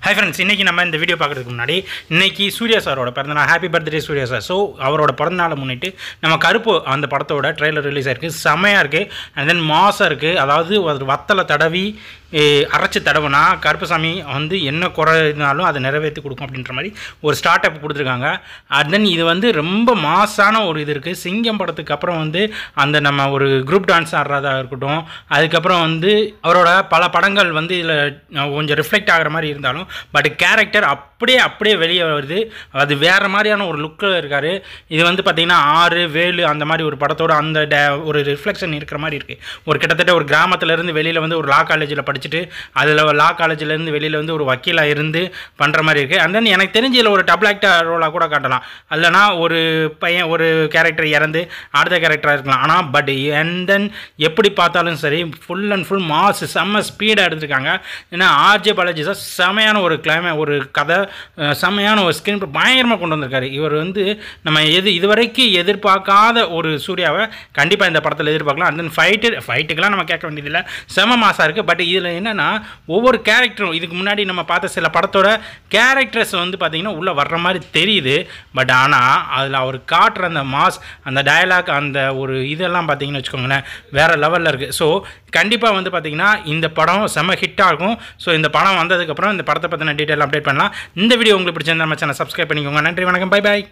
Hi friends, இன்னைக்கு நம்ம இந்த வீடியோ பார்க்குறதுக்கு முன்னாடி இன்னைக்கு சூர்யா சாரோட பிறந்தநாள். Happy birthday Suriya sir. So அவரோட பிறந்தநாளை முன்னிட்டு நம்ம கருப்பு அந்த படத்தோட ட்ரெய்லர் ரிலீஸ் ஆயிருக்கு. செமையாக இருக்குது. அண்ட் தென் மாசாக இருக்குது. அதாவது ஒரு வத்தலை தடவி அரைச்சி தடவுனா கருப்புசாமி வந்து என்ன குறை இருந்தாலும் அதை நிறைவேற்றி கொடுக்கும் அப்படின்ற மாதிரி ஒரு ஸ்டார்ட் அப் கொடுத்துருக்காங்க. அண்ட் தென் இது வந்து ரொம்ப மாசான ஒரு இது இருக்குது. சிங்கம் படத்துக்கு அப்புறம் வந்து அந்த நம்ம ஒரு குரூப் டான்ஸ் ஆடுறதா இருக்கட்டும், அதுக்கப்புறம் வந்து அவரோட பல படங்கள் வந்து இதில் கொஞ்சம் ரிஃப்ளெக்ட் ஆகிற மாதிரி இருந்தாலும் பட் கேரக்டர் அப்படியே வெளியே வருது. அது வேறு மாதிரியான ஒரு லுக்கில் இருக்கார். இது வந்து பார்த்திங்கன்னா 6 வேலு அந்த மாதிரி ஒரு படத்தோட அந்த ஒரு ரிஃப்ளெக்ஷன் இருக்கிற மாதிரி இருக்குது. ஒரு கிட்டத்தட்ட ஒரு கிராமத்துலேருந்து வெளியில் வந்து ஒரு லா காலேஜில் படிச்சுட்டு அதில் லா காலேஜிலேருந்து வெளியில் வந்து ஒரு வக்கீலாக இருந்து பண்ணுற மாதிரி இருக்குது. அண்ட் தென் எனக்கு தெரிஞ்ச இதில் ஒரு டபுள் ஆக்டர் ரோலாக கூட காட்டலாம். இல்லைனா ஒரு பையன் ஒரு கேரக்டர் இறந்து அடுத்த கேரக்டராக இருக்கலாம். ஆனால் பட் அண்ட் தென் எப்படி பார்த்தாலும் சரி ஃபுல் அண்ட் ஃபுல் மாஸ் செம்ம ஸ்பீடாக எடுத்துருக்காங்க. ஏன்னா ஆர்ஜே பாலாஜி சார் செமையான ஒரு ஒரு கதை, செம்மையான ஒரு ஸ்க்ரீன் பயங்கரமாக கொண்டு வந்திருக்காரு. இவர் வந்து நம்ம இதுவரைக்கும் எதிர்பார்க்காத ஒரு சூர்யாவை கண்டிப்பாக இந்த படத்தில் எதிர்பார்க்கலாம். அண்ட் தென் ஃபைட்டுக்கெல்லாம் நம்ம கேட்க வேண்டியதில்லை, செம மாசாக இருக்குது. பட் இதில் என்னென்னா ஒவ்வொரு கேரக்டரும் இதுக்கு முன்னாடி நம்ம பார்த்த சில படத்தோட கேரக்டர்ஸ் வந்து பார்த்திங்கன்னா உள்ளே வர்ற மாதிரி தெரியுது. பட் ஆனால் அதில் அவர் காட்டுற அந்த மாஸ், அந்த டயலாக், அந்த ஒரு இதெல்லாம் பார்த்திங்கன்னு வச்சுக்கோங்களேன் வேறு லெவலில் இருக்குது. ஸோ கண்டிப்பாக வந்து பார்த்திங்கன்னா இந்த படம் செம்ம ஹிட்டாக இருக்கும். ஸோ இந்த படம் வந்ததுக்கப்புறம் இந்த படத்தை பற்றின டீட்டெயில் அப்டேட் பண்ணலாம். இந்த வீடியோ உங்களுக்கு பிடிச்சிருந்தா நம்ம சேனல் சப்ஸ்கிரைப் பண்ணிக்கோங்க. நன்றி, வணக்கம், பை பாய்.